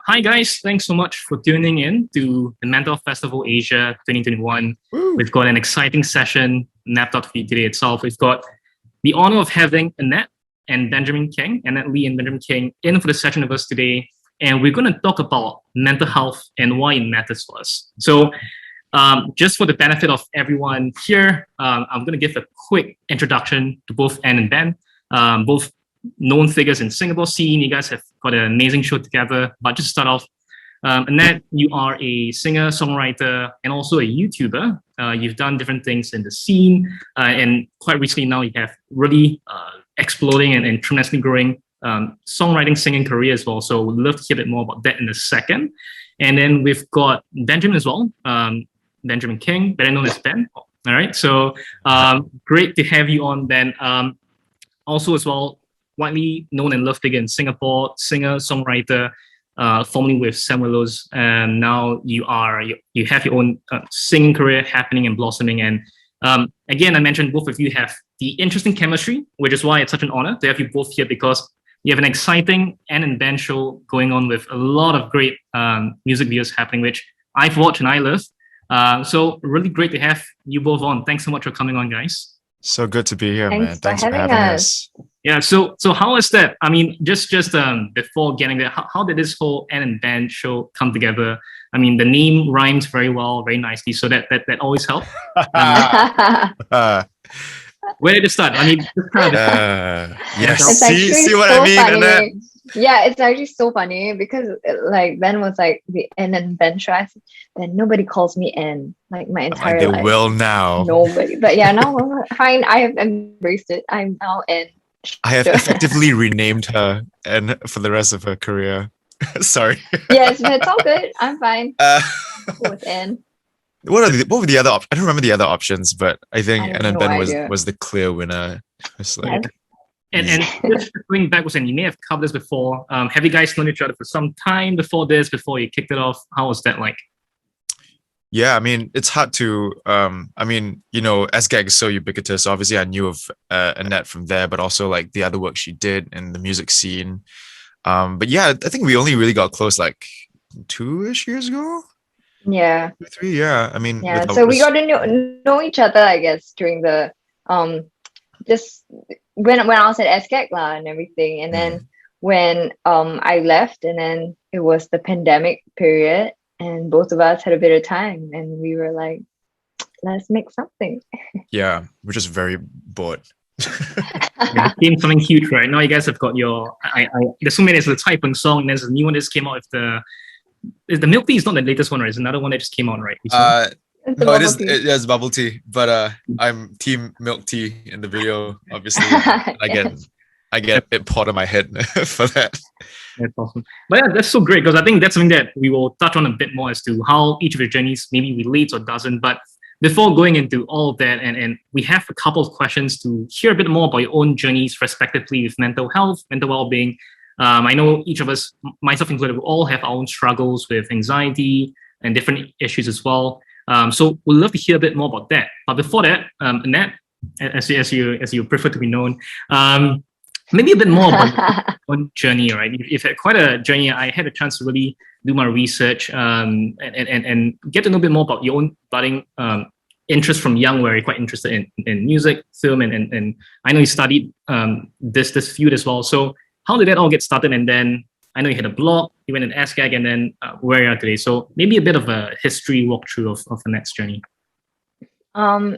Hi guys, thanks so much for tuning in to the Mental Festival Asia 2021. Woo. We've got an exciting session mapped out for you today itself. We've got the honor of having Annette and Benjamin Kheng, Annette Lee and Benjamin Kheng, in for the session with us today. And we're going to talk about mental health and why it matters for us. So just for the benefit of everyone here, I'm going to give a quick introduction to both Anne and Ben, both known figures in Singapore scene. You guys have got an amazing show together. But just to start off, Annette, you are a singer, songwriter, and also a YouTuber. You've done different things in the scene, and quite recently now you have really exploding and tremendously growing songwriting, singing career as well. So we'd love to hear a bit more about that in a second. And then we've got Benjamin as well, Benjamin Kheng, better known as Ben. All right, so great to have you on, Ben. Also as well, widely known and loved figure in Singapore, singer, songwriter, formerly with Sam Willows, and now you have your own singing career happening and blossoming. And again, I mentioned both of you have the interesting chemistry, which is why it's such an honor to have you both here, because you have an exciting Anne and Ben show going on with a lot of great music videos happening, which I've watched and I love. So really great to have you both on. Thanks so much for coming on, guys. So good to be here, Thanks man. for Thanks for having having us. us. Yeah, so how is that? I mean, just before getting there, how did this whole Anne and Ben show come together? I mean, the name rhymes very well, very nicely, so that always helps. Where did it start? I mean, just kind of yes. It's See actually what so I mean, funny. Annette? Yeah, it's actually so funny because like Ben was like the N and Ben show. I said, Ben, nobody calls me N like my entire They life. will now. Nobody. But yeah, now fine. I have embraced it. I'm now N. I have Sure. effectively renamed her and for the rest of her career. Sorry. Yes, but it's all good. I'm fine Uh, with N. what were the other options? I don't remember the other options, but I think I have and then no Ben idea. was the clear winner. It's like, Yes. and just going backwards, and you may have covered this before. Have you guys known each other for some time before you kicked it off? How was that like? yeah, I mean, it's hard to, I mean, you know, SGAG is so ubiquitous. Obviously, I knew of Annette from there, but also like the other work she did in the music scene. But yeah, I think we only really got close like 2-ish years ago. Yeah. 3, yeah. I mean, Yeah. with So we ours- got to know each other, I guess, during the just when I was at SCAG lah and everything. And then when I left, and then it was the pandemic period, and both of us had a bit of time, and we were like, let's make something. yeah, we're just very bored. Yeah, became something huge right now. You guys have got your. There's so many. There's the Cai Peng song, and there's a new one that just came out with the milk tea is not the latest one, right? It's another one that just came out, right? It's a No, bubble tea. it is bubble tea, but I'm team milk tea in the video, obviously. I get a bit pot on my head for that. That's awesome. But yeah, that's so great, because I think that's something that we will touch on a bit more as to how each of your journeys maybe relates or doesn't. But before going into all of that, and we have a couple of questions to hear a bit more about your own journeys, respectively, with mental health, mental well-being. I know each of us, myself included, we all have our own struggles with anxiety and different issues as well. So we'd love to hear a bit more about that. But before that, Annette, as you prefer to be known, maybe a bit more about your own journey, right? You've had quite a journey. I had a chance to really do my research and get to know a bit more about your own budding interest from young, where you're quite interested in music, film, and I know you studied this field as well. So how did that all get started? And then I know you had a blog, you went in SGAG, and then where you are today. So maybe a bit of a history walkthrough of the next journey. I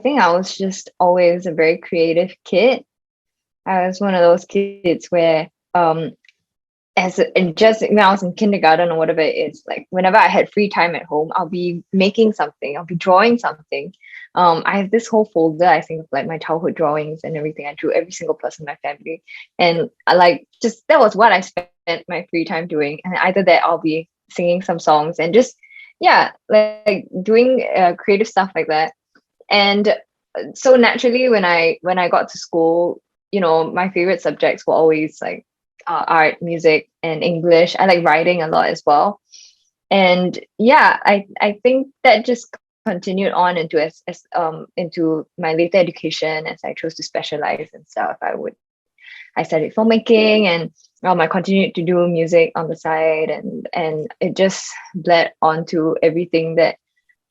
think I was just always a very creative kid. I was one of those kids where just when I was in kindergarten or whatever it is, like whenever I had free time at home, I'll be making something, I'll be drawing something. I have this whole folder, I think, of like my childhood drawings and everything. I drew every single person in my family, and I that was what I spent my free time doing. And either that, I'll be singing some songs and just like doing creative stuff like that. And so naturally, when I got to school, you know, my favorite subjects were always like art, music, and English. I like writing a lot as well. And yeah, I think that just continued on into my later education as I chose to specialize in stuff. I would I studied filmmaking, and I continued to do music on the side, and it just bled onto everything that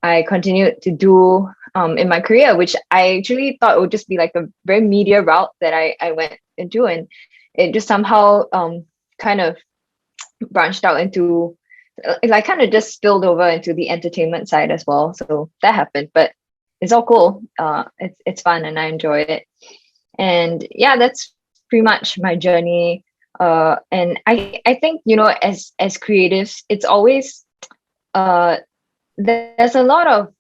I continued to do in my career, which I actually thought would just be like a very media route that I went into, and it just somehow kind of branched out into, like, kind of just spilled over into the entertainment side as well. So that happened, but it's all cool. It's fun and I enjoy it. And yeah, that's pretty much my journey. And I think, you know, as creatives, it's always there's a lot of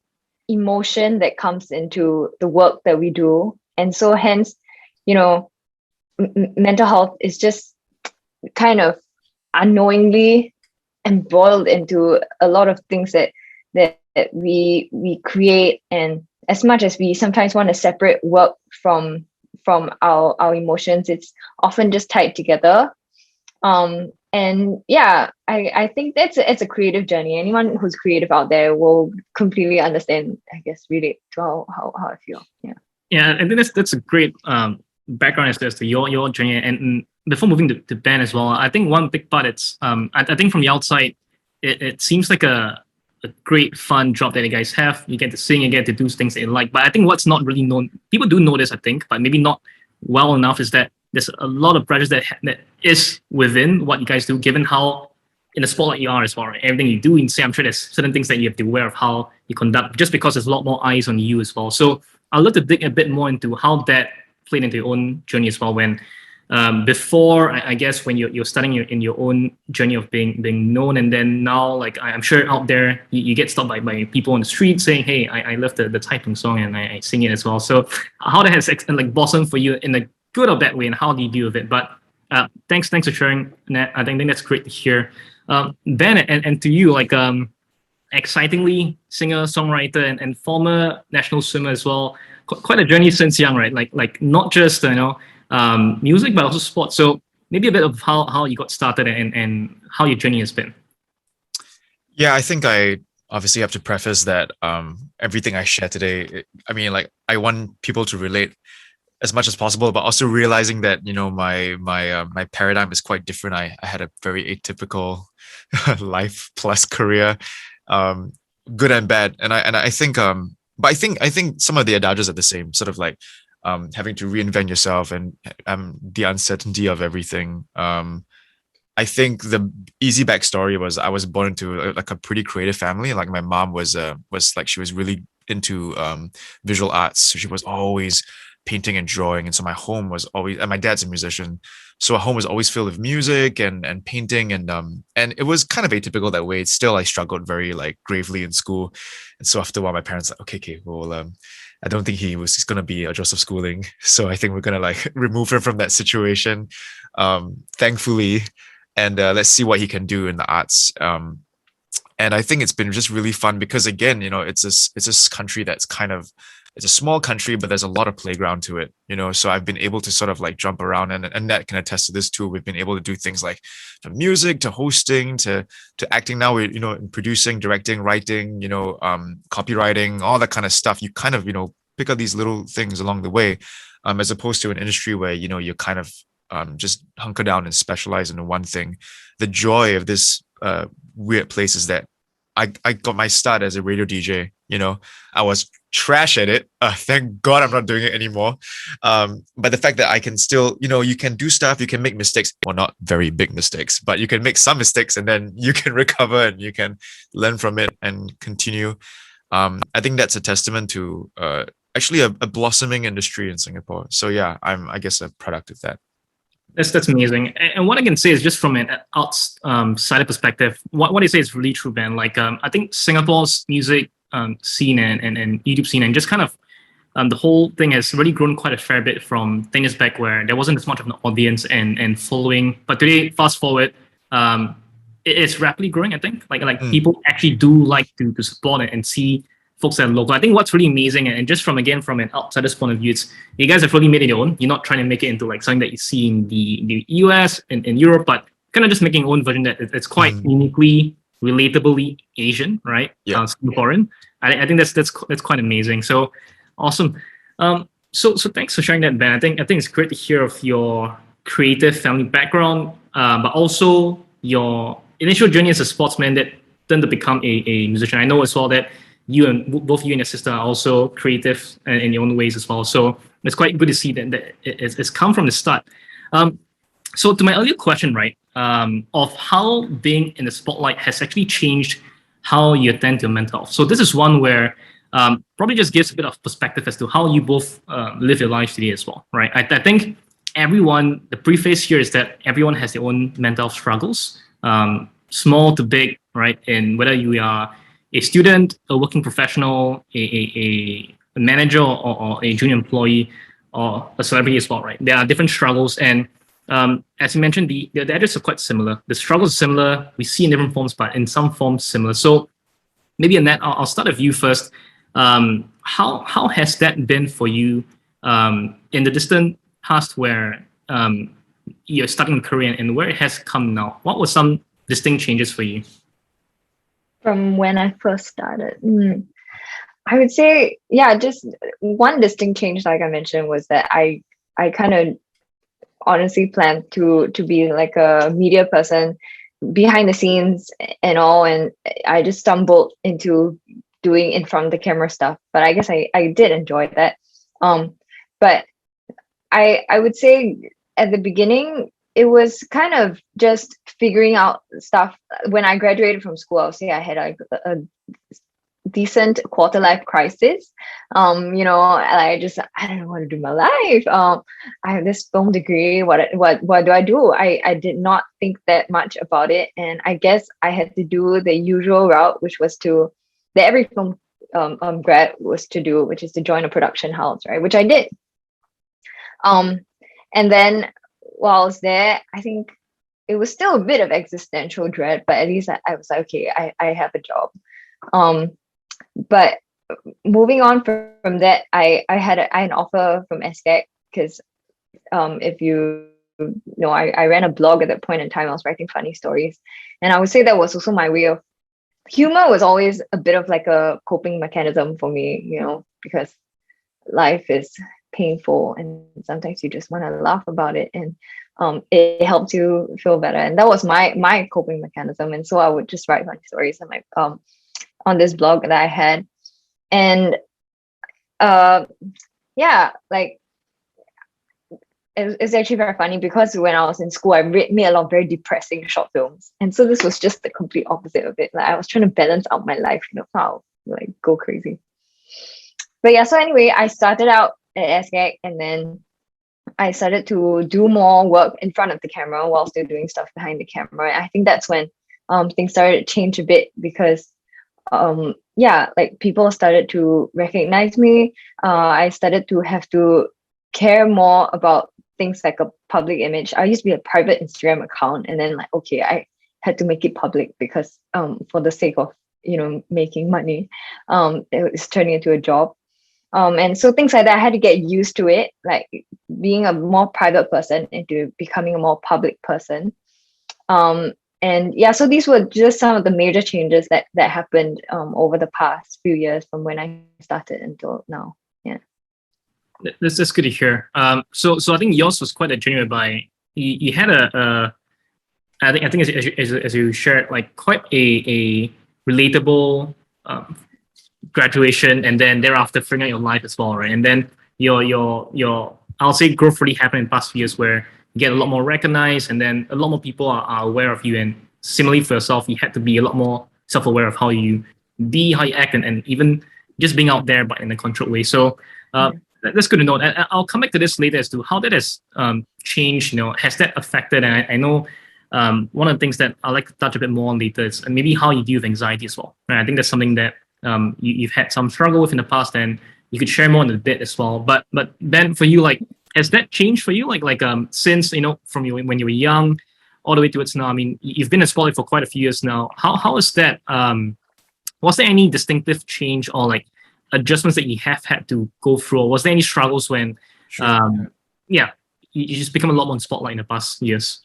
emotion that comes into the work that we do, and so hence, you know, mental health is just kind of unknowingly embroiled into a lot of things that we create. And as much as we sometimes want to separate work from our emotions, it's often just tied together. And yeah, I think it's a creative journey. Anyone who's creative out there will completely understand, I guess, relate to how I feel. Yeah, I think that's a great background as to your journey. And before moving to Ben as well, I think one big part, it's I think from the outside, it seems like a great fun job that you guys have. You get to sing, you get to do things that you like. But I think what's not really known, people do know this, I think, but maybe not well enough, is that there's a lot of pressures that is within what you guys do, given how in the spotlight you are as well, right? Everything you do and say, I'm sure there's certain things that you have to be aware of how you conduct, just because there's a lot more eyes on you as well. So I'd love to dig a bit more into how that played into your own journey as well. When before, I guess, when you're starting in your own journey of being known, and then now, like, I'm sure out there you get stopped by people on the street saying, hey, I love the typing song and I sing it as well. So how that has like blossomed for you in a good or bad way, and how do you deal with it? But thanks for sharing, Annette. I think that's great to hear. Ben, and to you, like, excitingly singer, songwriter, and former national swimmer as well. Quite a journey since young, right? Like not just music, but also sports. So maybe a bit of how you got started and how your journey has been. Yeah, I think I obviously have to preface that everything I share today, I mean, like, I want people to relate as much as possible, but also realizing that, you know, my paradigm is quite different. I had a very atypical life plus career, good and bad, and I think but I think some of the adages are the same, sort of like having to reinvent yourself and the uncertainty of everything. I think the easy backstory was I was born into like a pretty creative family. Like, my mom was like, she was really into visual arts, so she was always painting and drawing, and so my home was always, and my dad's a musician, so our home was always filled with music and painting, and it was kind of atypical that way. Still, I struggled very, like, gravely in school, and so after a while my parents like, okay, well, I don't think he's gonna be a Joseph Schooling, so I think we're gonna, like, remove him from that situation, thankfully, and let's see what he can do in the arts. And I think it's been just really fun because, again, you know, it's this country that's kind of, it's a small country, but there's a lot of playground to it, you know. So I've been able to sort of like jump around, and Annette can attest to this too. We've been able to do things like from music to hosting to acting. Now we're, you know, in producing, directing, writing, you know, copywriting, all that kind of stuff. You kind of, you know, pick up these little things along the way, as opposed to an industry where, you know, you're kind of just hunker down and specialize in one thing. The joy of this weird place is that I got my start as a radio DJ. You know, I was trash at it. Thank God I'm not doing it anymore. But the fact that I can still, you know, you can do stuff, you can make mistakes, well, not very big mistakes, but you can make some mistakes and then you can recover and you can learn from it and continue. I think that's a testament to actually a blossoming industry in Singapore. So yeah, I'm, I guess, a product of that. That's amazing. And what I can say is, just from an outside perspective, what you say is really true, Ben. Like, I think Singapore's music scene and YouTube scene, and just kind of the whole thing has really grown quite a fair bit from 10 years back, where there wasn't as much of an audience and following. But today, fast forward, it's rapidly growing, I think. Like people actually do like to support it and see folks that are local. I think what's really amazing, and just from an outsider's point of view, it's you guys have really made it your own. You're not trying to make it into like something that you see in the US and in Europe, but kind of just making your own version that it's quite uniquely, relatably Asian, right? Yeah. Singaporean. I think that's quite amazing. So awesome. So thanks for sharing that, Ben. I think it's great to hear of your creative family background, but also your initial journey as a sportsman that turned to become a musician. I know as well that both you and your sister are also creative in your own ways as well. So it's quite good to see that it's come from the start. So to my earlier question, right, of how being in the spotlight has actually changed how you attend to your mental health. So this is one where probably just gives a bit of perspective as to how you both live your life today as well, right? I think everyone, the preface here is that everyone has their own mental health struggles, small to big, right? And whether you are a student, a working professional, a manager, or a junior employee, or a celebrity as well, right? There are different struggles, and as you mentioned, the address are quite similar. The struggles are similar. We see in different forms, but in some forms similar. So maybe Annette, I'll start with you first. How has that been for you in the distant past, where you're starting a career, and where it has come now? What were some distinct changes for you? From when I first started, I would say, yeah, just one distinct change, like I mentioned, was that I kind of honestly planned to be like a media person behind the scenes and all, and I just stumbled into doing in front of the camera stuff. But I guess I did enjoy that. But I would say at the beginning it was kind of just figuring out stuff. When I graduated from school, I would say I had a decent quarter life crisis. I don't know what to do with my life. I have this film degree. What do I do? I did not think that much about it, and I guess I had to do the usual route, which was that every film grad was to do, which is to join a production house, right? Which I did. And then while I was there, I think it was still a bit of existential dread, but at least I was like, okay, I have a job. But moving on from that, I had an offer from SGAG, because if you know, I ran a blog at that point in time. I was writing funny stories, and I would say that was also my way of humor. Was always a bit of like a coping mechanism for me, because life is painful and sometimes you just want to laugh about it, and it helps you feel better. And that was my coping mechanism. And so I would just write funny stories on my on this blog that I had. And like it's actually very funny, because when I was in school, I made a lot of very depressing short films, and so this was just the complete opposite of it. Like I was trying to balance out my life, how like go crazy. But yeah, so anyway, I started out at SGAG, and then I started to do more work in front of the camera while still doing stuff behind the camera. I think that's when things started to change a bit, because like people started to recognize me. I started to have to care more about things like a public image. I used to be a private Instagram account, and then like, okay, I had to make it public because for the sake of making money. It was turning into a job. And so things like that, I had to get used to it, like being a more private person into becoming a more public person. And yeah, so these were just some of the major changes that happened over the past few years from when I started until now. Yeah, that's good to hear. So I think yours was quite a journey by you had I think as you shared, like quite a relatable graduation, and then thereafter figuring out your life as well, right? And then your I'll say growth really happened in the past few years, where you get a lot more recognized, and then a lot more people are aware of you. And similarly for yourself, you had to be a lot more self-aware of how you act, and even just being out there, but in a controlled way. So that's good to know. And I'll come back to this later as to how that has changed. Has that affected? And I know one of the things that I'd like to touch a bit more on later is maybe how you deal with anxiety as well. Right? I think that's something that you've had some struggle with in the past, and you could share more in a bit as well. But Ben, for you, like, has that changed for you? Like since from when you were young all the way towards now. I mean, you've been in spotlight for quite a few years now. How is that? Was there any distinctive change or like adjustments that you have had to go through? Or was there any struggles when you just become a lot more in spotlight in the past years?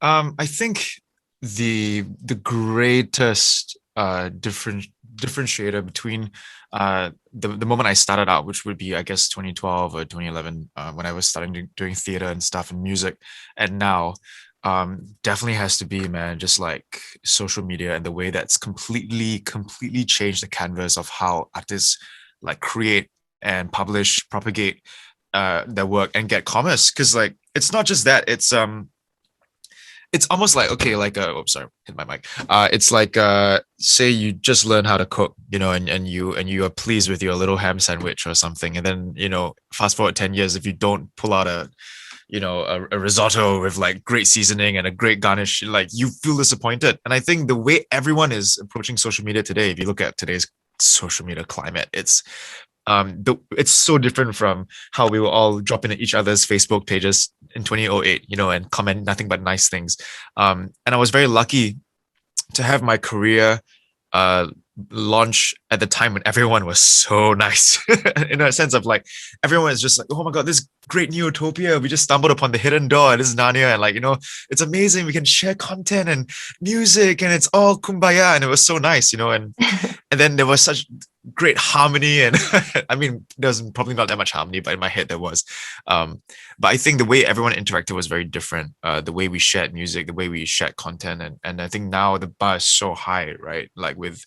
I think the greatest differentiator between the moment I started out, which would be, I guess, 2012 or 2011, when I was starting doing theater and stuff and music, and now, definitely has to be, man, just like social media and the way that's completely changed the canvas of how artists like create and publish, propagate their work and get commerce. Because like it's not just that, it's almost like, okay, like sorry, hit my mic. It's like say you just learn how to cook, you know, and you are pleased with your little ham sandwich or something, and then, you know, fast forward 10 years, if you don't pull out a, you know, a risotto with like great seasoning and a great garnish, like you feel disappointed. And I think the way everyone is approaching social media today, if you look at today's social media climate, it's so different from how we were all dropping at each other's Facebook pages in 2008, you know, and comment nothing but nice things. And I was very lucky to have my career launch at the time when everyone was so nice, in a sense of like, everyone is just like, oh my God, this great new utopia. We just stumbled upon the hidden door. This is Narnia. And like, you know, it's amazing. We can share content and music and it's all kumbaya. And it was so nice, you know, and then there was such great harmony. And I mean, there's probably not that much harmony, but in my head there was. But I think the way everyone interacted was very different. The way we shared music, the way we shared content. And I think now the bar is so high, right? Like with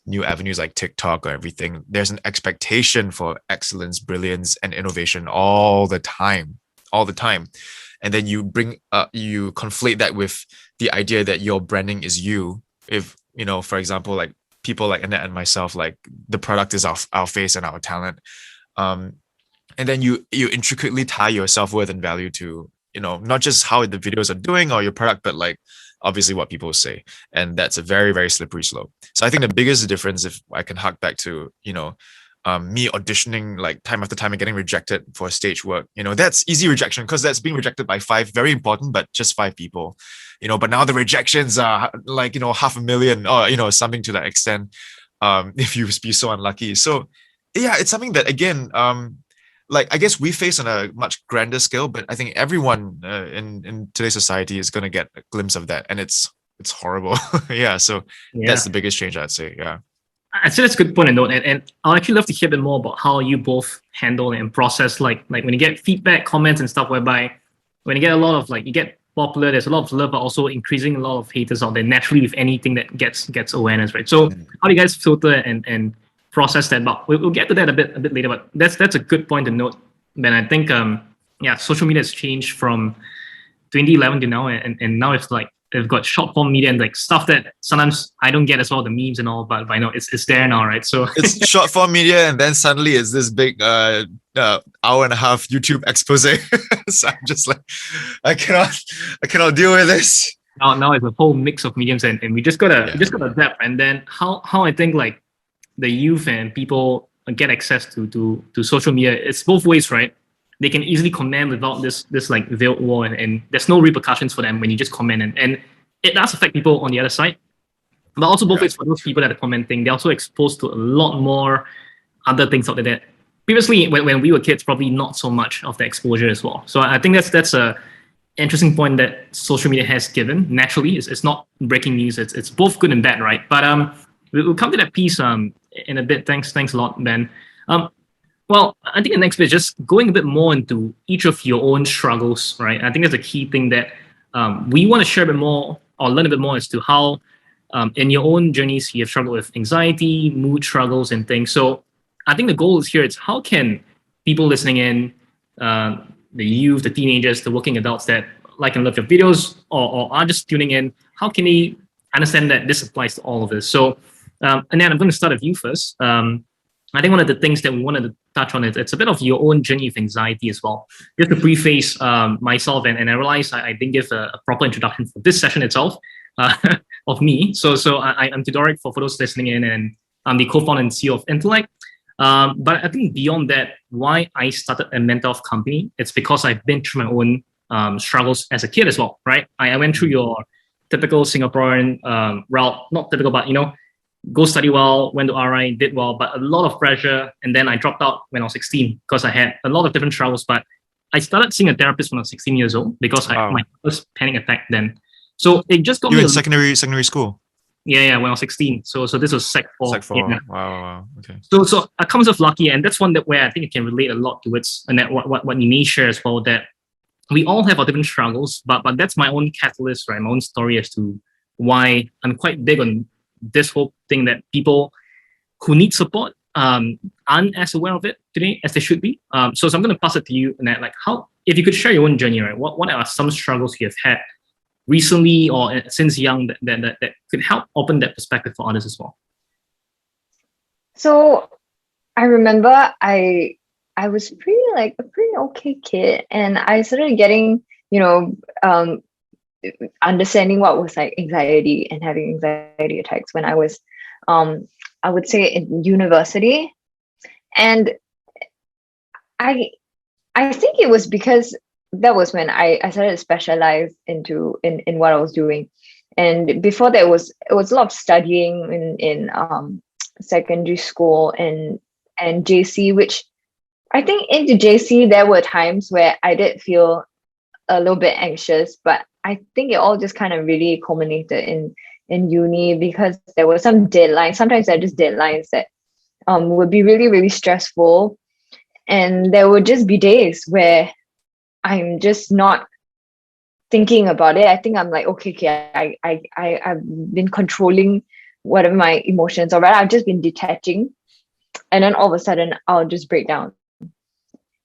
new avenues like TikTok or everything, there's an expectation for excellence, brilliance, and innovation all the time. And then you you conflate that with the idea that your branding is you. If, you know, for example, like people like Annette and myself, like the product is our face and our talent. And then you intricately tie your self-worth and value to, you know, not just how the videos are doing or your product, but like obviously what people say. And that's a very, very slippery slope. So I think the biggest difference, if I can hark back to, you know, me auditioning like time after time and getting rejected for stage work, you know, that's easy rejection because that's being rejected by 5, very important, but just 5 people, you know. But now the rejections are like, you know, 500,000 or, you know, something to that extent, if you be so unlucky. So yeah, it's something that, again, like I guess we face on a much grander scale, but I think everyone in today's society is going to get a glimpse of that, and it's horrible. Yeah, so that's the biggest change, I'd say. Yeah, I'd say that's a good point to note, and I'd actually love to hear a bit more about how you both handle and process like when you get feedback, comments, and stuff. Whereby when you get a lot of like, you get popular, there's a lot of love, but also increasing a lot of haters out there naturally with anything that gets awareness, right? So how do you guys filter and process that? But we'll get to that a bit later. But that's a good point to note, Ben. I think social media has changed from 2011 to now, and now it's like they've got short form media and like stuff that sometimes I don't get as well, the memes and all, but I know it's there now, right? So it's short form media, and then suddenly it's this big hour and a half YouTube expose. So I'm just like, I cannot deal with this. Now it's a whole mix of mediums, and we just gotta adapt. And then how I think like the youth and people get access to social media, it's both ways, right? They can easily comment without this like veiled wall, and there's no repercussions for them when you just comment, and it does affect people on the other side. But also both ways for those people that are commenting, they're also exposed to a lot more other things out there that previously when we were kids, probably not so much of the exposure as well. So I think that's a interesting point that social media has given. Naturally, it's not breaking news. It's both good and bad, right? But we'll come to that piece in a bit. Thanks a lot, Ben. Well, I think the next bit is just going a bit more into each of your own struggles, right? I think that's a key thing that we want to share a bit more or learn a bit more as to how in your own journeys you have struggled with anxiety, mood struggles, and things. So I think the goal is here, it's how can people listening in, the youth, the teenagers, the working adults that like and love your videos or are just tuning in, how can they understand that this applies to all of us? So, Annette, I'm going to start with you first. I think one of the things that we wanted to touch on is it's a bit of your own journey of anxiety as well. Just to preface myself, and I realized I didn't give a proper introduction for this session itself of me. So I'm Tudoric for those listening in, and I'm the co-founder and CEO of Intellect. But I think beyond that, why I started a mental health company, it's because I've been through my own struggles as a kid as well, right? I went through your typical Singaporean route, not typical, but go study well, went to RI, did well, but a lot of pressure. And then I dropped out when I was 16 because I had a lot of different struggles. But I started seeing a therapist when I was 16 years old because I had my first panic attack then. So it just got you me. In secondary school? Yeah, when I was 16. So this was Sec 4. Sec 4. Yeah. Wow. Okay. So I come myself lucky, and that's one that where I think it can relate a lot towards, and that what you may share as well, that we all have our different struggles, but that's my own catalyst, right? My own story as to why I'm quite big on this whole thing, that people who need support aren't as aware of it today as they should be. So I'm going to pass it to you, Annette. Like, how, if you could share your own journey, right? What are some struggles you have had recently or since young that could help open that perspective for others as well? So I remember I was a pretty okay kid, and I started getting, understanding what was like anxiety and having anxiety attacks when I was I would say in university. And I think it was because that was when I started to specialize in what I was doing. And before that, it was a lot of studying in secondary school and JC, which I think into JC there were times where I did feel a little bit anxious, but I think it all just kind of really culminated in uni, because there were some deadlines. Sometimes there are just deadlines that would be really, really stressful. And there would just be days where I'm just not thinking about it. I think I'm like, okay, I've been controlling whatever my emotions, or rather I've just been detaching. And then all of a sudden I'll just break down.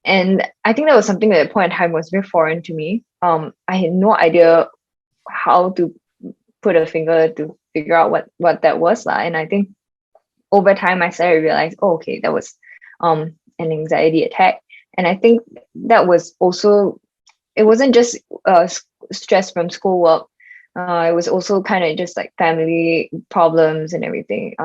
And I think that was something at that point in time was very foreign to me. I had no idea how to put a finger to figure out what that was. And I think over time I started to realize, okay, that was an anxiety attack. And I think that was also, it wasn't just stress from schoolwork. It was also kind of just like family problems and everything.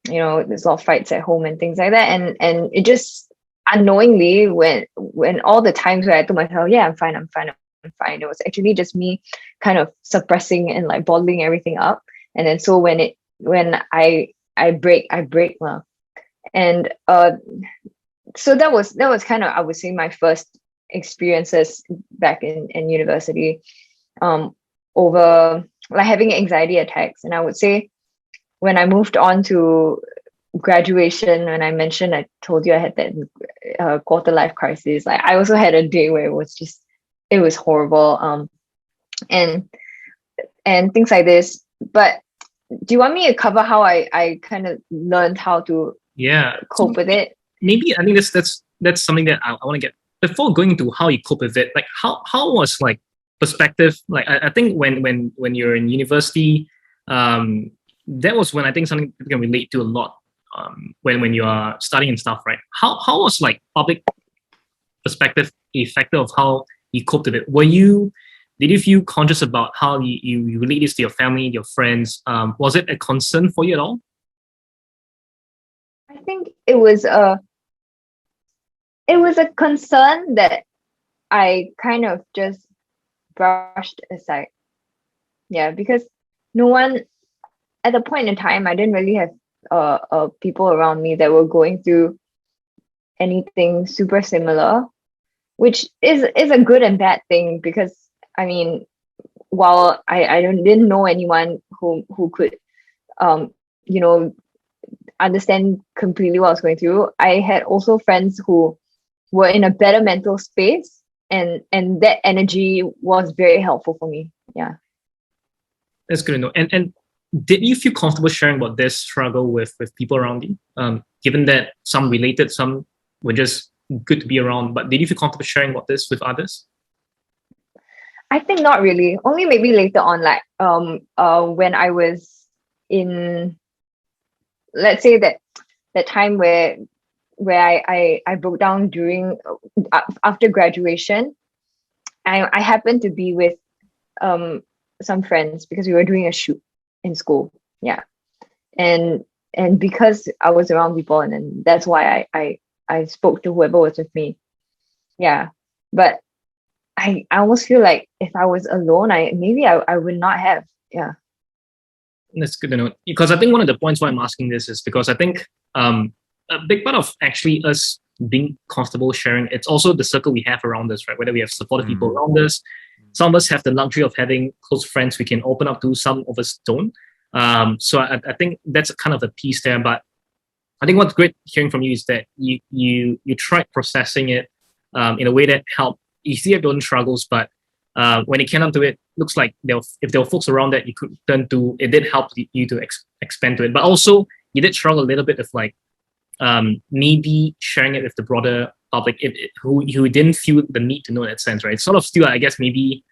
There's a lot of fights at home and things like that. And it just unknowingly, when all the times where I told myself, yeah, I'm fine. It was actually just me kind of suppressing and like bottling everything up. And then so when I break, well. And so that was kind of, I would say, my first experiences back in university, over like having anxiety attacks. And I would say when I moved on to graduation, when I told you I had that quarter life crisis, like I also had a day where it was horrible, and things like this. But do you want me to cover how I kind of learned how to cope with it? Maybe I think that's something that I want to get before going into how you cope with it. Like how was like perspective? Like I think when you're in university, that was when I think something people can relate to a lot. When you are studying and stuff, right? How was like public perspective effective of how you coped with it? Did you feel conscious about how you relate this to your family, your friends? Was it a concern for you at all? I think it was a concern that I kind of just brushed aside. Yeah, because no one at the point in time, I didn't really have people around me that were going through anything super similar, which is a good and bad thing, because I mean, while I didn't know anyone who could understand completely what I was going through, I had also friends who were in a better mental space, and that energy was very helpful for me. Yeah, that's good to know. And did you feel comfortable sharing about this struggle with people around you? Given that some related, some were just good to be around, but did you feel comfortable sharing about this with others? I think not really. Only maybe later on, like when I was in, let's say that time where I broke down during after graduation. I happened to be with some friends because we were doing a shoot in school. Yeah. And because I was around people, and then that's why I spoke to whoever was with me. Yeah. But I almost feel like if I was alone, I would not have. Yeah. That's good to know. Because I think one of the points why I'm asking this is because I think a big part of actually us being comfortable sharing, it's also the circle we have around us, right? Whether we have supportive people around us. Some of us have the luxury of having close friends we can open up to, some of us don't. So I think that's kind of the piece there. But I think what's great hearing from you is that you tried processing it in a way that helped. You see your own struggles, but when it came down to it, looks like if there were folks around that you could turn to, it did help you to expand to it. But also, you did struggle a little bit of like maybe sharing it with the broader public who didn't feel the need to know in that sense, right? Sort of still, I guess maybe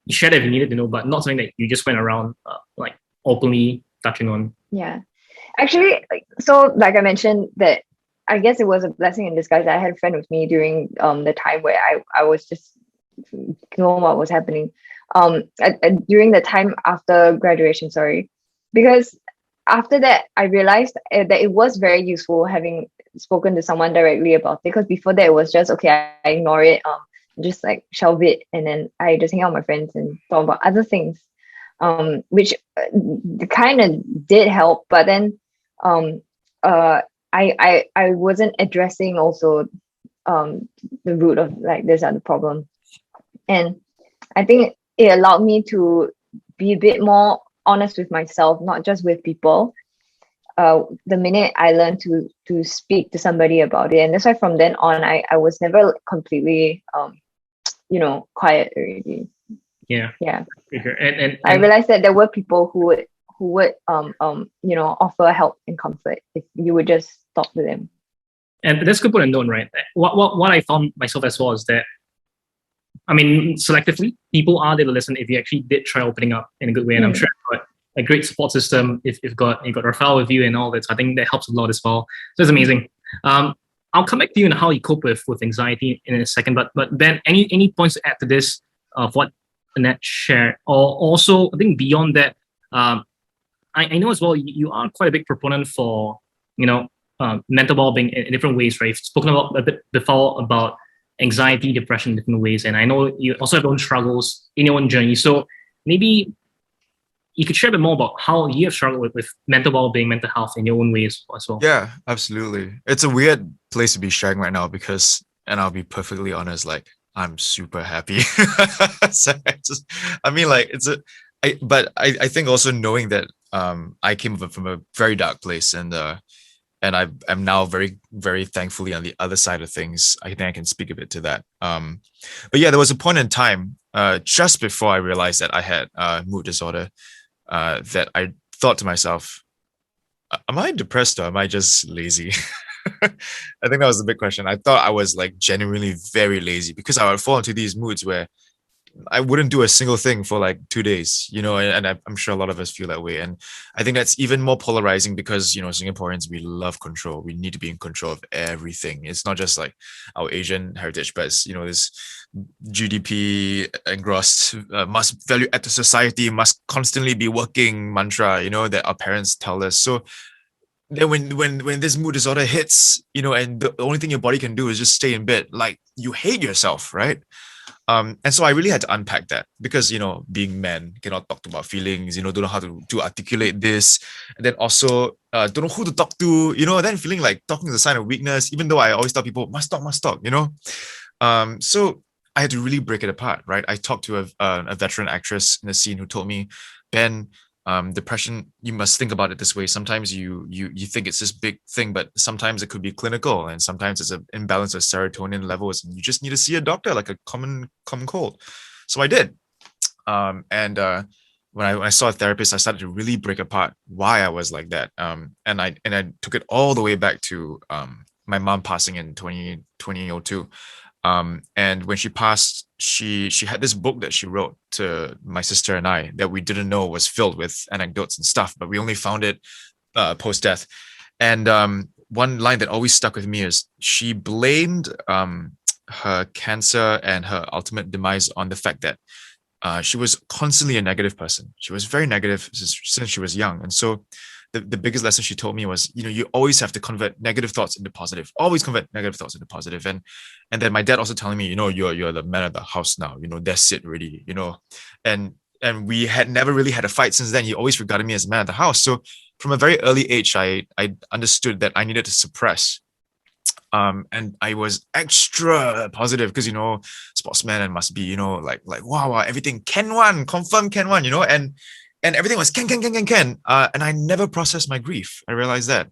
you shared it if you needed to know, but not something that you just went around like openly touching on. Yeah. Actually, like I mentioned, that I guess it was a blessing in disguise. I had a friend with me during the time where I was just knowing what was happening. During the time after graduation, sorry, because after that I realized that it was very useful having spoken to someone directly about it. Because before that it was just okay, I ignore it, just like shelve it, and then I just hang out with my friends and talk about other things, which kind of did help. But then I wasn't addressing also the root of like this other problem. And I think it allowed me to be a bit more honest with myself, not just with people. The minute I learned to speak to somebody about it, and that's why from then on I was never completely quiet already. Yeah. And I realized that there were people who would offer help and comfort if you would just talk to them. And that's good point to note, right? What I found myself as well is that, I mean, selectively, people are there to listen if you actually did try opening up in a good way. And I'm sure you've got a great support system if you've got Rafael with you and all that. So I think that helps a lot as well. So it's amazing. I'll come back to you on how you cope with anxiety in a second. But Ben, any points to add to this of what Annette shared? Or also, I think beyond that, I know as well you are quite a big proponent for mental well-being in different ways, right? You've spoken about a bit before about anxiety, depression in different ways, and I know you also have your own struggles in your own journey. So maybe you could share a bit more about how you have struggled with mental well-being, mental health in your own ways as well. Yeah, absolutely. It's a weird place to be sharing right now because, and I'll be perfectly honest, like I'm super happy. So I think also knowing that I came from a very dark place, and I'm now very, very thankfully on the other side of things. I think I can speak a bit to that. But yeah, there was a point in time just before I realized that I had mood disorder that I thought to myself, am I depressed or am I just lazy? I think that was the big question. I thought I was like genuinely very lazy because I would fall into these moods where I wouldn't do a single thing for like 2 days, and I'm sure a lot of us feel that way. And I think that's even more polarizing because, Singaporeans, we love control. We need to be in control of everything. It's not just like our Asian heritage, but it's, this GDP engrossed, must value add to society, must constantly be working mantra, that our parents tell us. So then when this mood disorder hits, and the only thing your body can do is just stay in bed, like you hate yourself, right? And so I really had to unpack that because, being men, cannot talk about feelings, don't know how to articulate this. And then also don't know who to talk to, then feeling like talking is a sign of weakness, even though I always tell people, must talk. So I had to really break it apart, right? I talked to a veteran actress in the scene who told me, Ben, depression, you must think about it this way. Sometimes you think it's this big thing, but sometimes it could be clinical, and sometimes it's an imbalance of serotonin levels, and you just need to see a doctor, like a common cold. So I did, and when I saw a therapist, I started to really break apart why I was like that, and I took it all the way back to my mom passing in 2002. And when she passed, she had this book that she wrote to my sister and I that we didn't know was filled with anecdotes and stuff, but we only found it post-death. And one line that always stuck with me is she blamed her cancer and her ultimate demise on the fact that she was constantly a negative person. She was very negative since she was young. And so the biggest lesson she told me was, you always have to convert negative thoughts into positive. Always convert negative thoughts into positive. And then my dad also telling me, you're the man of the house now. That's it, really. And we had never really had a fight since then. He always regarded me as the man of the house. So from a very early age, I understood that I needed to suppress. And I was extra positive because, sportsman and must be, like wow, everything can one, confirm can one, and and everything was Ken. And I never processed my grief. I realized that.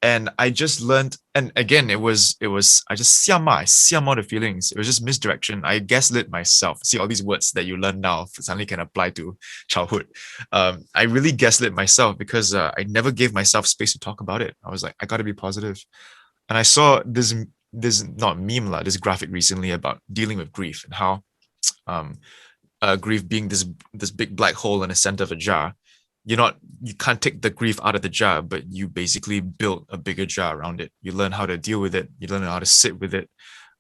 And I just learned, and again, I just siam all the feelings. It was just misdirection. I gaslit myself. See, all these words that you learn now suddenly can apply to childhood. I really gaslit myself because I never gave myself space to talk about it. I was like, I gotta be positive. And I saw this not meme lah, this graphic recently about dealing with grief and how um grief being this big black hole in the center of a jar. You can't take the grief out of the jar, but you basically build a bigger jar around it. You learn how to deal with it. You learn how to sit with it.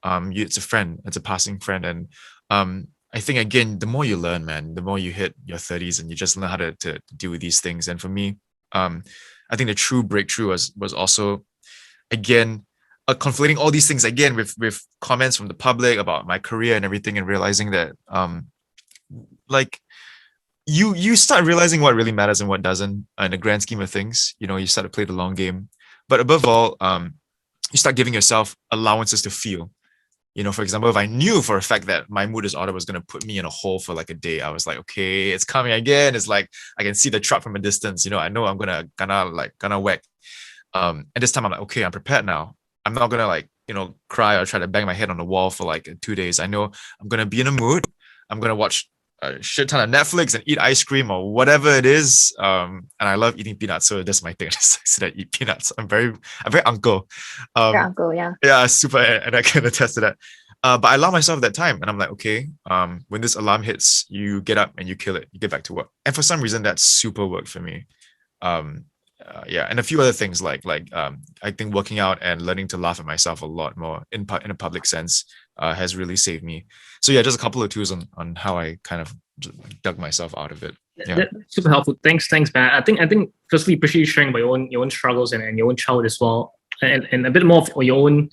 It's a friend. It's a passing friend. And I think again, the more you learn, man, the more you hit your 30s and you just learn how to deal with these things. And for me, I think the true breakthrough was also again conflating all these things again with comments from the public about my career and everything, and realizing that like you start realizing what really matters and what doesn't in the grand scheme of things. You start to play the long game, but above all, you start giving yourself allowances to feel. For example, if I knew for a fact that my mood disorder was going to put me in a hole for like a day, I was like, okay, it's coming again. It's like I can see the truck from a distance. I know I'm gonna whack. And this time I'm like, okay, I'm prepared now. I'm not gonna cry or try to bang my head on the wall for like 2 days. I know I'm gonna be in a mood. I'm gonna watch a shit ton of Netflix and eat ice cream or whatever it is. And I love eating peanuts, so that's my thing. I just sit and eat peanuts. I'm very uncle. Your uncle, yeah. Yeah, super, and I can attest to that. But I allow myself that time, and I'm like, okay, when this alarm hits, you get up and you kill it. You get back to work, and for some reason, that super worked for me. Yeah, and a few other things like I think working out and learning to laugh at myself a lot more in a public sense has really saved me. So yeah, just a couple of tools on how I kind of dug myself out of it. Yeah, that's super helpful. Thanks, man. I think firstly, appreciate you sharing about your own struggles and your own childhood as well, and a bit more of your own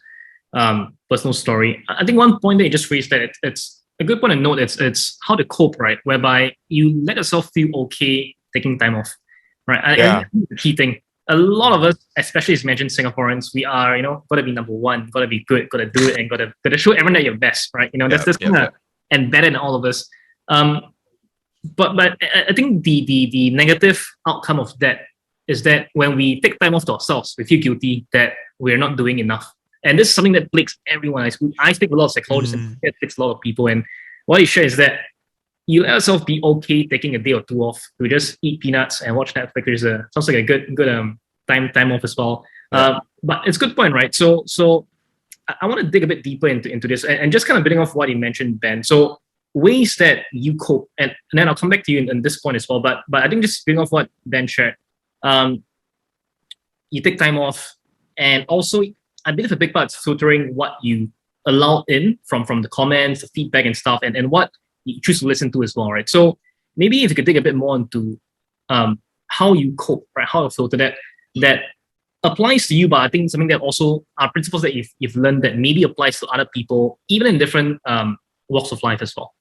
personal story. I think one point that you just raised that it's a good point to note. It's how to cope, right? Whereby you let yourself feel okay taking time off. Right. Yeah. And the key thing, a lot of us, especially as mentioned Singaporeans, we are, gotta be number one, gotta be good, gotta do it, and gotta show everyone that you're best, right? That's kind of embedded in all of us. But I think the negative outcome of that is that when we take time off to ourselves, we feel guilty that we're not doing enough. And this is something that plagues everyone. I speak with a lot of psychologists and it plagues a lot of people. And what you share is that you let yourself be okay taking a day or two off to just eat peanuts and watch Netflix. Sounds like a good time off as well. Yeah. But it's a good point, right? So I want to dig a bit deeper into this and just kind of building off what you mentioned, Ben. So ways that you cope, and then I'll come back to you in this point as well. But I think just building off what Ben shared, you take time off, and also I believe a big part is filtering what you allow in from the comments, the feedback and stuff, and what you choose to listen to as well, right? So maybe if you could dig a bit more into how you cope, right? How you filter that applies to you, but I think something that also are principles that you've learned that maybe applies to other people, even in different walks of life as well.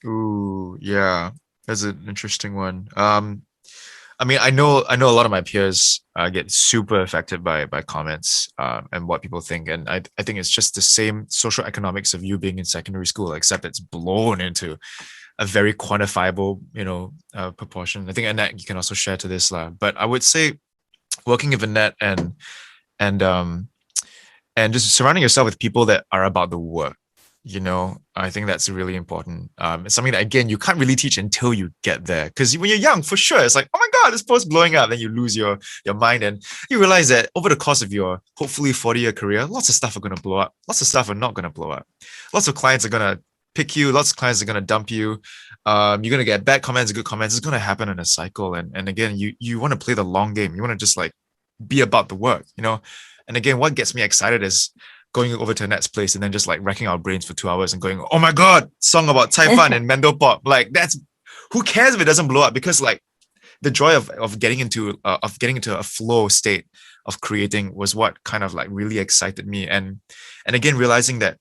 Ooh, yeah, that's an interesting one. I mean, I know a lot of my peers get super affected by comments and what people think, and I think it's just the same social economics of you being in secondary school, except it's blown into a very quantifiable, proportion. I think Annette, you can also share to this, but I would say working with Annette and just surrounding yourself with people that are about the work. I think that's really important. It's something that, again, you can't really teach until you get there. Because when you're young, for sure, it's like, oh my God, this post blowing up. Then you lose your mind and you realize that over the course of your hopefully 40-year career, lots of stuff are going to blow up. Lots of stuff are not going to blow up. Lots of clients are going to pick you. Lots of clients are going to dump you. You're going to get bad comments, good comments. It's going to happen in a cycle. And again, you want to play the long game. You want to just be about the work, And again, what gets me excited is going over to Annette's place and then just racking our brains for 2 hours and going, oh my God, song about Cai Fan and Mendo Pop. That's, who cares if it doesn't blow up? Because the joy of getting into a flow state of creating was what kind of really excited me. And again, realizing that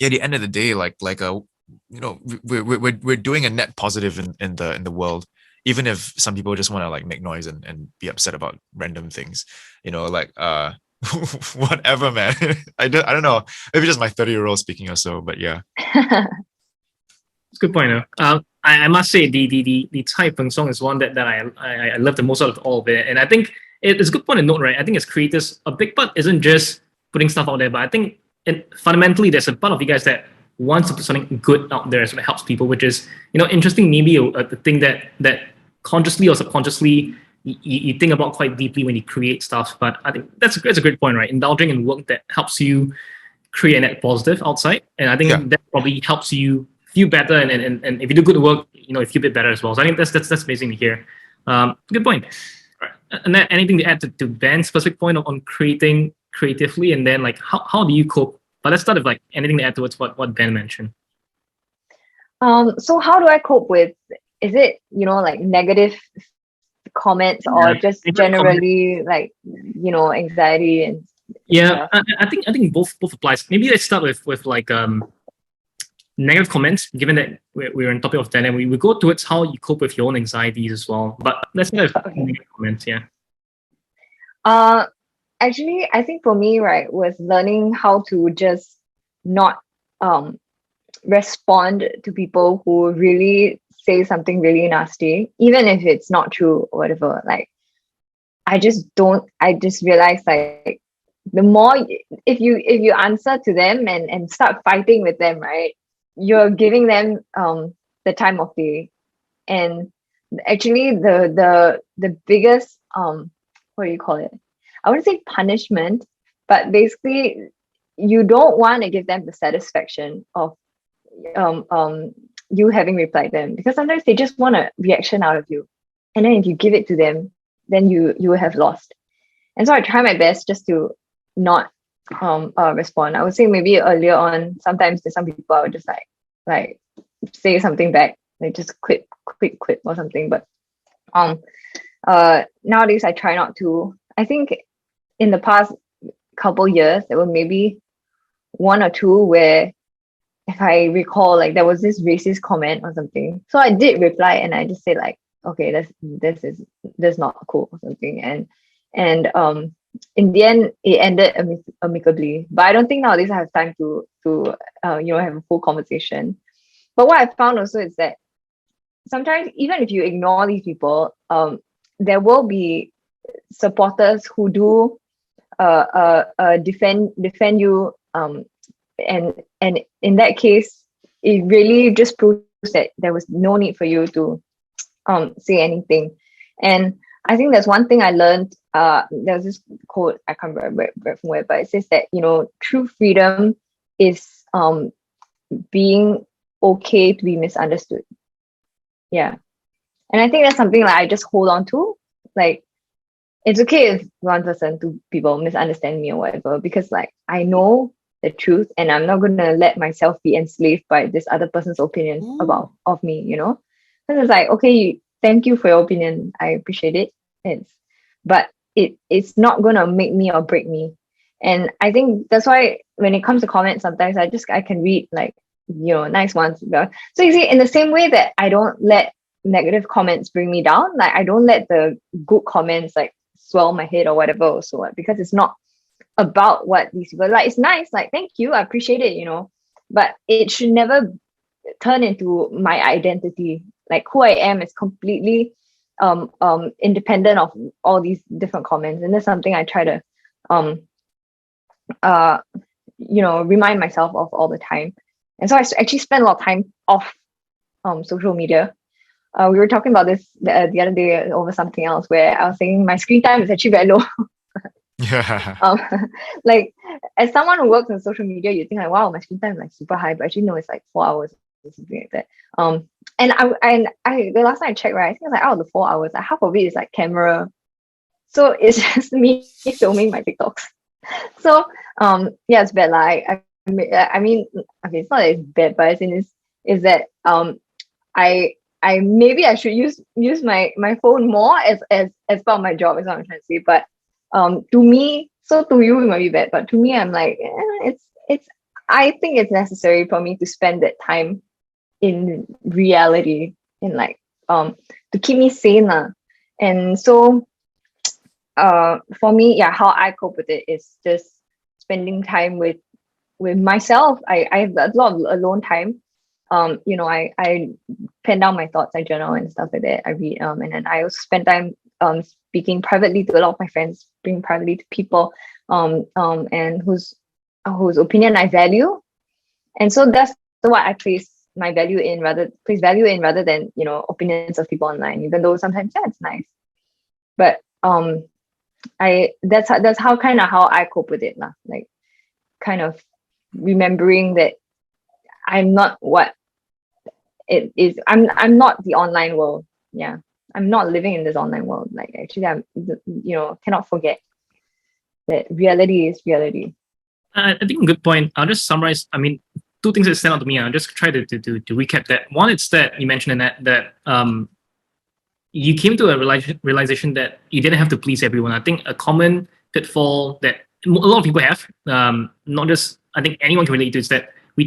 at the end of the day, we're doing a net positive in the world. Even if some people just want to make noise and be upset about random things, whatever, man. I don't know. Maybe just my 30-year-old speaking or so, but yeah. It's a good point. I must say the Cai Peng song is one that I love the most out of all of it. And I think it's a good point to note, right? I think as creators, a big part isn't just putting stuff out there, but I think fundamentally there's a part of you guys that wants to put something good out there so it helps people, which is, interesting, maybe a thing that consciously or subconsciously you think about quite deeply when you create stuff. But I think that's a great point, right? Indulging in work that helps you create a net positive outside, and I think that probably helps you feel better, and if you do good work, you feel a bit better as well. So I think that's amazing to hear. Good point. Right. And then anything to add to Ben's specific point on creating creatively, and then like how do you cope? But let's start with like anything to add towards what Ben mentioned. So how do I cope with? Is it like negative comments or just generally like anxiety and stuff? I think both applies. Maybe let's start with like negative comments, given that we're on topic of that, and we go towards how you cope with your own anxieties as well. But let's start with negative comments. Actually, I think for me, right, was learning how to just not respond to people who really say something really nasty, even if it's not true or whatever. Like, I just realized like the more if you answer to them and start fighting with them, right, you're giving them the time of day. And actually the biggest what do you call it? I wouldn't say punishment, but basically you don't want to give them the satisfaction of you having replied them, because sometimes they just want a reaction out of you, and then if you give it to them, then you will have lost. And so I try my best just to not respond. I would say maybe earlier on, sometimes there's some people I would just like say something back, like just quit or something. But nowadays I try not to. I think in the past couple years there were maybe one or two where, if I recall, like there was this racist comment or something. So I did reply and I just said like, okay, that's not cool or something. And in the end it ended amicably. But I don't think nowadays I have time to have a full conversation. But what I found also is that sometimes even if you ignore these people, there will be supporters who do defend you, and in that case it really just proves that there was no need for you to say anything. And I think there's one thing I learned. There's this quote, I can't remember from where, but it says that true freedom is being okay to be misunderstood. Yeah. And I think that's something like I just hold on to. Like, it's okay if one person, two people misunderstand me or whatever, because like I know the truth and I'm not gonna let myself be enslaved by this other person's opinion of me, Because it's like, okay, thank you for your opinion, I appreciate it. But it's not gonna make me or break me. And I think that's why when it comes to comments, sometimes I can read like nice ones. So you see, in the same way that I don't let negative comments bring me down, like I don't let the good comments like swell my head or whatever also, because it's not about what these people like. It's nice, like thank you, I appreciate it, but it should never turn into my identity. Like who I am is completely independent of all these different comments, and that's something I try to remind myself of all the time. And so I actually spend a lot of time off social media. We were talking about this the other day over something else, where I was saying my screen time is actually very low. Like as someone who works in social media, you think like, wow, my screen time is like super high, but actually no, it's like 4 hours or something like that. And I the last time I checked, right, I think it's like out of the 4 hours, like half of it is like camera. So it's just me filming my TikToks. So yeah, it's bad. Like I mean, okay, it's not that it's bad, but is that I maybe I should use my phone more as part of my job, is what I'm trying to say. But to me, so to you it might be bad, but to me I'm like, it's I think it's necessary for me to spend that time in reality, in like to keep me sane. And so for me, yeah, how I cope with it is just spending time with myself. I have a lot of alone time. I pen down my thoughts, I journal and stuff like that. I read, and then I also spend time speaking privately to a lot of my friends, speaking privately to people, and whose opinion I value. And so that's what I place value in rather than opinions of people online, even though sometimes it's nice. But that's how kind of how I cope with it lah. Like kind of remembering that I'm not what it is. I'm not the online world. Yeah. I'm not living in this online world. Like actually I'm cannot forget that reality is reality. I think a good point. I'll just summarize. I mean, two things that stand out to me. I'll just try to recap that. One, it's that you mentioned that you came to a realization that you didn't have to please everyone. I think a common pitfall that a lot of people have, not just I think anyone can relate to, is that a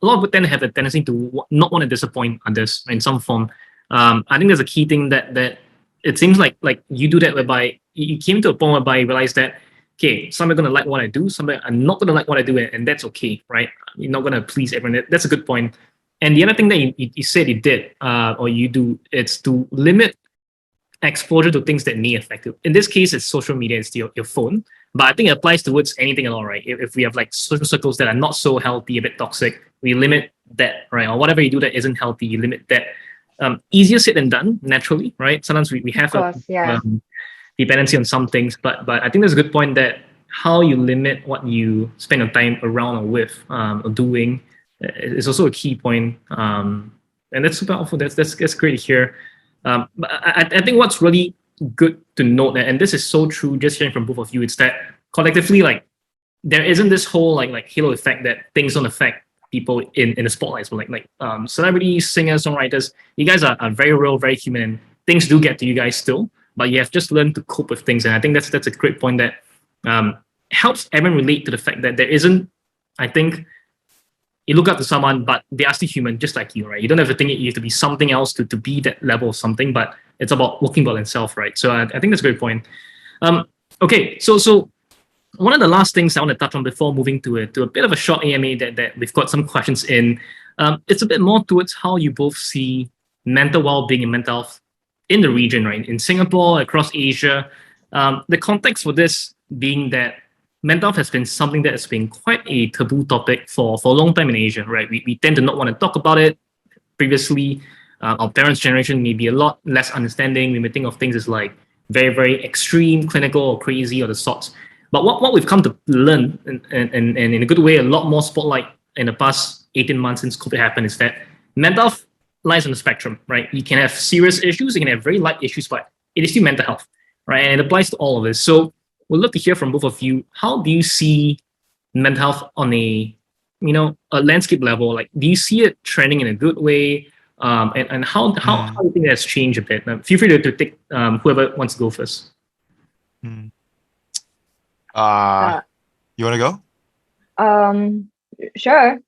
lot of people tend to have a tendency to not want to disappoint others in some form. I think there's a key thing that it seems like you do that, whereby you came to a point whereby you realize that, okay, some are going to like what I do, some are not going to like what I do, and that's okay, right? You're not going to please everyone. That's a good point. And the other thing that you said you did, or you do, it's to limit exposure to things that may affect you. In this case, it's social media, it's your phone. But I think it applies towards anything at all, right? If we have like social circles that are not so healthy, a bit toxic, we limit that, right? Or whatever you do that isn't healthy, you limit that. Easier said than done, naturally, right? Sometimes we have dependency on some things, but I think there's a good point that how you limit what you spend your time around or with or doing is also a key point. And that's super helpful. That's great to hear. But I think what's really good to note, and this is so true, just hearing from both of you, it's that collectively, like, there isn't this whole like halo effect that things don't affect people in the spotlight. So like celebrities, singers, songwriters, you guys are very real, very human, and things do get to you guys still, but you have just learned to cope with things. And I think that's a great point that helps everyone relate to the fact that there isn't, I think, you look up to someone, but they are still human, just like you, right? You don't have to think you have to be something else to be that level of something, but it's about working well itself, right? So I think that's a great point. Okay, so one of the last things I want to touch on before moving to a bit of a short AMA that we've got some questions in, it's a bit more towards how you both see mental well-being and mental health in the region, right? In Singapore, across Asia. The context for this being that mental health has been something that has been quite a taboo topic for a long time in Asia, right? We tend to not want to talk about it. Previously, our parents' generation may be a lot less understanding. We may think of things as like very, very extreme, clinical, or crazy, or the sorts. But what we've come to learn, and in a good way, a lot more spotlight in the past 18 months since COVID happened, is that mental health lies on the spectrum, right? You can have serious issues, you can have very light issues, but it is still mental health, right? And it applies to all of this. So we'd love to hear from both of you. How do you see mental health on a landscape level? Like, do you see it trending in a good way? And how do you think that's changed a bit? Feel free to take whoever wants to go first. You want to go? Sure.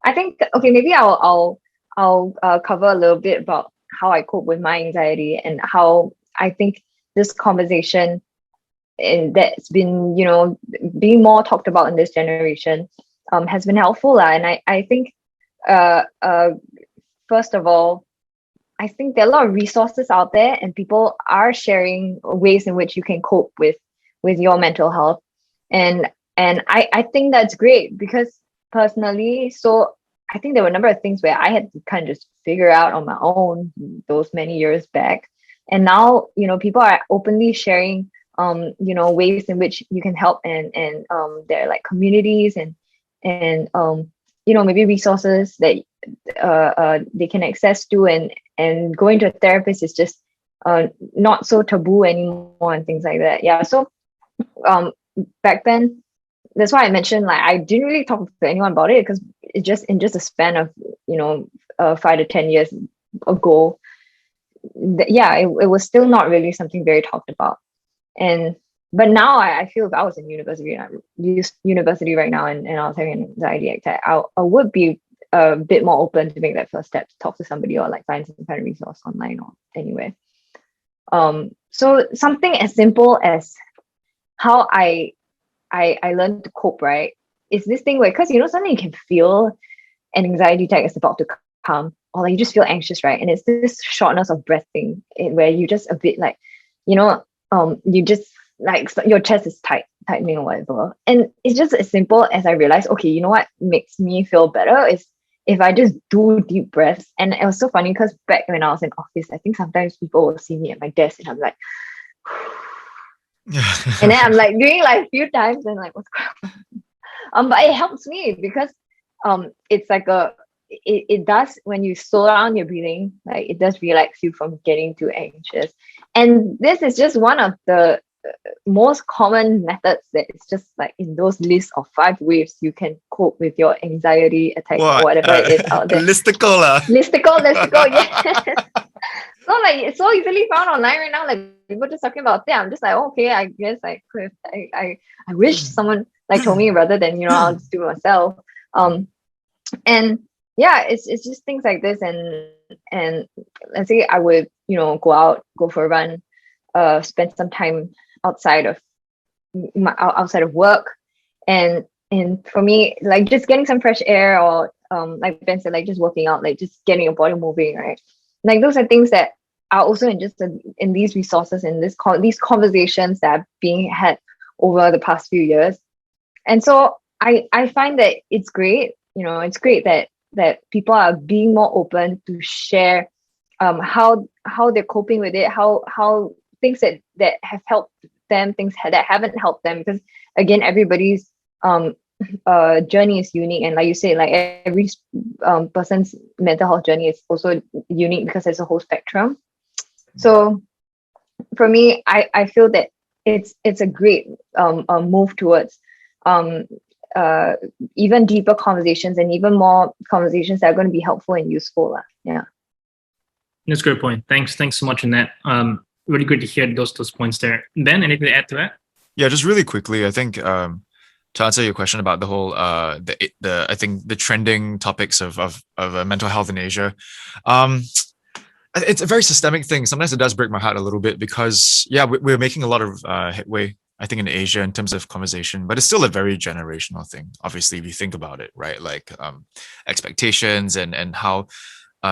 I think maybe I'll cover a little bit about how I cope with my anxiety and how I think this conversation and that's been being more talked about in this generation has been helpful. And I think first of all, I think there are a lot of resources out there and people are sharing ways in which you can cope with your mental health. And I think that's great because personally, so I think there were a number of things where I had to kind of just figure out on my own those many years back. And now, people are openly sharing ways in which you can help and there are like communities and maybe resources that they can access to, and going to a therapist is just not so taboo anymore and things like that. Yeah. So back then, that's why I mentioned like I didn't really talk to anyone about it because it just in just a span of 5 to 10 years ago, it was still not really something very talked about. But now I feel if I was in university right now and I was having an anxiety attack, I would be a bit more open to make that first step to talk to somebody or like find some kind of resource online or anywhere. So something as simple as how I learned to cope, right? Is this thing where, because something you can feel an anxiety attack is about to come, or like you just feel anxious, right? And it's this shortness of breath thing where you just a bit like, you just like your chest is tightening or whatever. And it's just as simple as I realized, okay, you know what makes me feel better is if I just do deep breaths. And it was so funny because back when I was in office, I think sometimes people will see me at my desk and I'm like, and then I'm like doing like a few times and like, what's going on? But it helps me because it's like it does, when you slow down your breathing, like it does relax you from getting too anxious. And this is just one of the most common methods that it's just like in those lists of 5 ways you can cope with your anxiety attack or whatever it is out there. Listicle, yes. So like it's so easily found online right now. Like people just talking about it. I'm just like, okay, I guess I could. I wish someone like told me rather than I'll just do it myself. And yeah, it's just things like this. And let's say I would go for a run, spend some time outside of work, and for me, like just getting some fresh air, or like Ben said, like just working out, like just getting your body moving, right? Like those are things that are also in these resources, in these conversations that are being had over the past few years. And so I find that it's great, it's great that people are being more open to share how they're coping with it, how things that have helped them, things that haven't helped them, because again, everybody's journey is unique, and like you say, like every person's mental health journey is also unique because there's a whole spectrum. So for me, I feel that it's a great move towards even deeper conversations and even more conversations that are going to be helpful and useful. Yeah, that's a great point. Thanks so much, Annette. Really great to hear those points there. Ben, anything to add to that? Yeah, just really quickly, I think to answer your question about the whole I think the trending topics of mental health in Asia, it's a very systemic thing. Sometimes it does break my heart a little bit because we're making a lot of headway, I think, in Asia in terms of conversation, but it's still a very generational thing. Obviously, if you think about it, right? Like expectations and how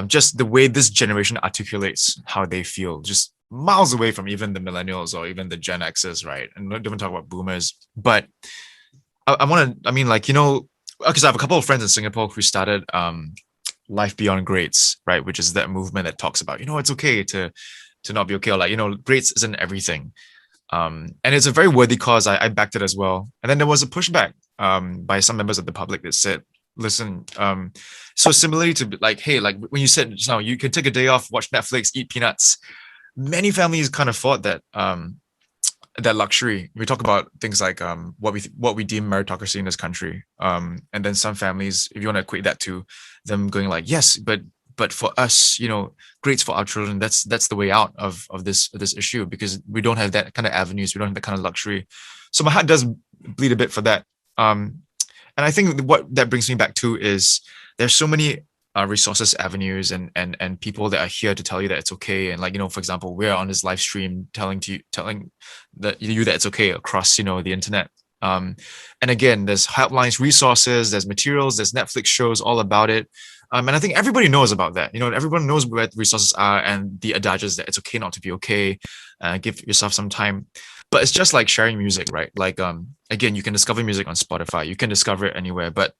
just the way this generation articulates how they feel, just miles away from even the millennials or even the Gen X's, right? And don't even talk about boomers. But because I have a couple of friends in Singapore who started Life Beyond Grades, right? Which is that movement that talks about, it's okay to not be okay, or like, grades isn't everything. And it's a very worthy cause. I backed it as well. And then there was a pushback by some members of the public that said, listen, so similarly to like, hey, like when you said just now, you can take a day off, watch Netflix, eat peanuts. Many families kind of fought that that luxury. We talk about things like what we deem meritocracy in this country, and then some families, if you want to equate that to them going like, yes, but for us, grades for our children, that's the way out of this issue, because we don't have that kind of avenues, we don't have that kind of luxury. So my heart does bleed a bit for that. And I think what that brings me back to is there's so many resources, avenues, and people that are here to tell you that it's okay. And like, for example, we're on this live stream telling that it's okay across, the internet. And again, there's helplines, resources, there's materials, there's Netflix shows all about it. And I think everybody knows about that. Everyone knows where the resources are and the adages that it's okay not to be okay. Give yourself some time. But it's just like sharing music, right? Like, again, you can discover music on Spotify. You can discover it anywhere. But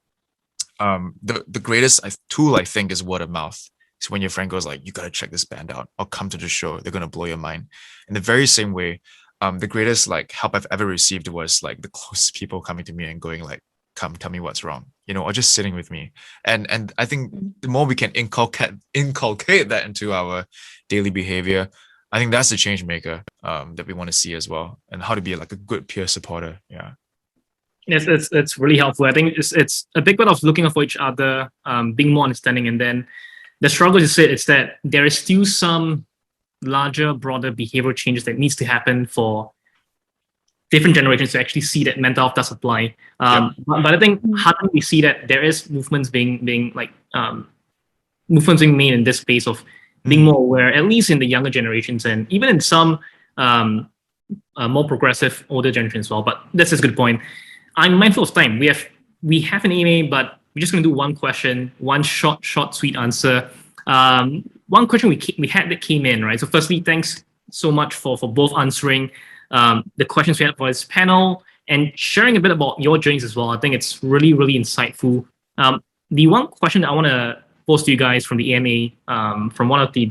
the greatest tool, I think, is word of mouth. So when your friend goes like, you got to check this band out, or come to the show, they're going to blow your mind. In the very same way, the greatest like help I've ever received was like the closest people coming to me and going like, come tell me what's wrong, or just sitting with me. And I think the more we can inculcate that into our daily behavior, I think that's the change maker that we want to see as well, and how to be like a good peer supporter. Yeah. Yes, it's really helpful. I think it's a big part of looking out for each other, being more understanding, and then the struggle is that there is still some larger, broader behavioral changes that needs to happen for different generations to actually see that mental health does apply. But I think how can we see that there is movements being made in this space of being more aware, at least in the younger generations, and even in some more progressive older generations as well. But that's a good point. I'm mindful of time. We have an EMA, but we're just going to do one question, one short, sweet answer. One question we had that came in, right? So firstly, thanks so much for both answering the questions we had for this panel and sharing a bit about your journeys as well. I think it's really, really insightful. The one question that I want to pose to you guys from the AMA, from one of the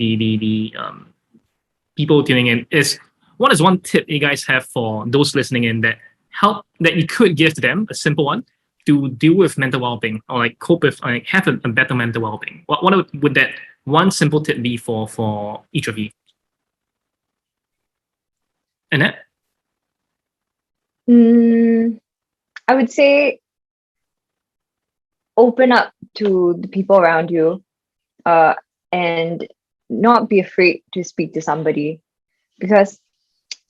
people tuning in, is what is one tip you guys have for those listening in that you could give to them, a simple one, to deal with mental well-being or like cope with, like have a better mental well-being? What would that one simple tip be for each of you? Annette? I would say open up to the people around you, and not be afraid to speak to somebody, because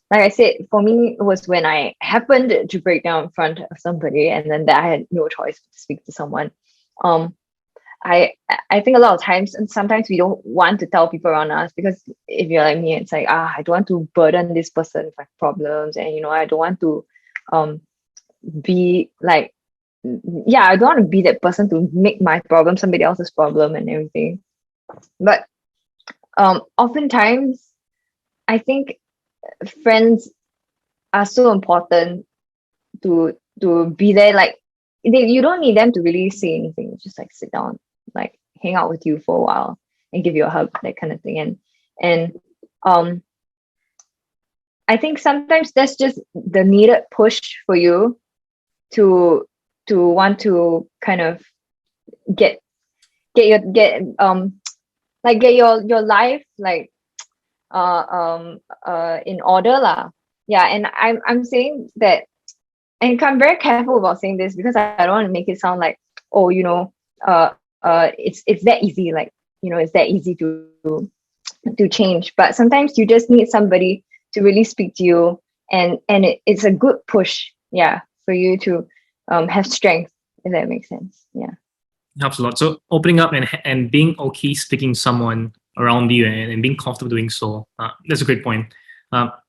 like I said, for me, it was when I happened to break down in front of somebody and then that I had no choice to speak to someone. I think a lot of times, and sometimes we don't want to tell people around us, because if you're like me, it's like, I don't want to burden this person with my problems, and I don't want to be like, I don't want to be that person to make my problem somebody else's problem and everything. But oftentimes I think friends are so important to be there. Like you don't need them to really say anything, just like sit down, like hang out with you for a while and give you a hug, that kind of thing. And I think sometimes that's just the needed push for you to want to kind of get your life like in order lah. Yeah, and I'm saying that, and I'm very careful about saying this because I don't want to make it sound like, it's that easy, like it's that easy to change. But sometimes you just need somebody to really speak to you, and it's a good push, for you to have strength, if that makes sense. Helps a lot. So opening up and being okay speaking to someone around you and being comfortable doing so, that's a great point.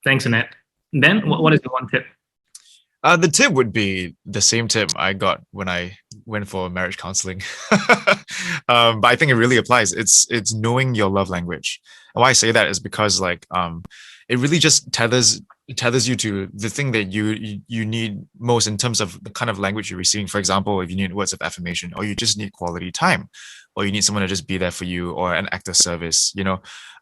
Thanks, Annette. Ben, what is the one tip? The tip would be the same tip I got when I went for marriage counseling. But I think it really applies. It's knowing your love language. And why I say that is because it really just tethers you to the thing that you need most in terms of the kind of language you're receiving. For example, if you need words of affirmation, or you just need quality time, or you need someone to just be there for you, or an act of service,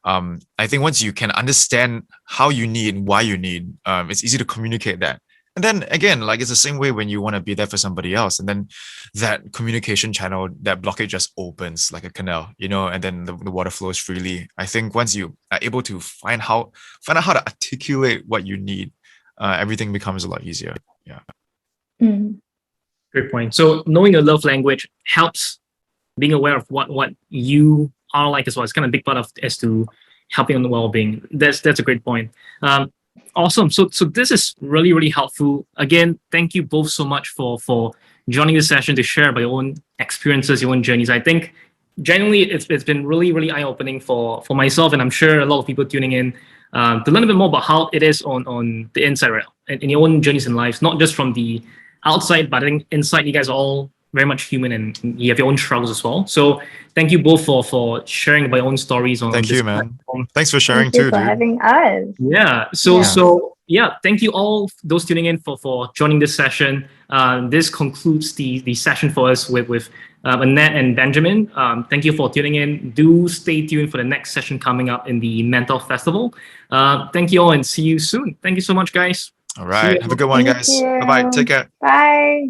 I think once you can understand how you need and why you need, it's easy to communicate that. And then again, like it's the same way when you want to be there for somebody else, and then that communication channel, that blockage just opens like a canal, and then the water flows freely. I think once you are able to find out how to articulate what you need, everything becomes a lot easier. Yeah. Great point. So knowing your love language helps being aware of what you are like as well. It's kind of a big part of as to helping on the well-being. That's a great point. Awesome. So this is really, really helpful. Again, thank you both so much for joining this session to share about your own experiences, your own journeys. I think genuinely it's been really, really eye-opening for myself, and I'm sure a lot of people tuning in to learn a bit more about how it is on the inside, right? In your own journeys in life, not just from the outside, but I think inside you guys are all very much human, and you have your own struggles as well. So thank you both for sharing about your own stories on Thank this you, man. platform. Thanks for sharing Thank you too, for dude. having us. Thank you all those tuning in for joining this session. This concludes the session for us with Annette and Benjamin. Thank you for tuning in. Do stay tuned for the next session coming up in the Mental Festival. Thank you all, and see you soon. Thank you so much, guys. All right. Have a good one, Thank guys. you. Bye-bye. Take care. Bye.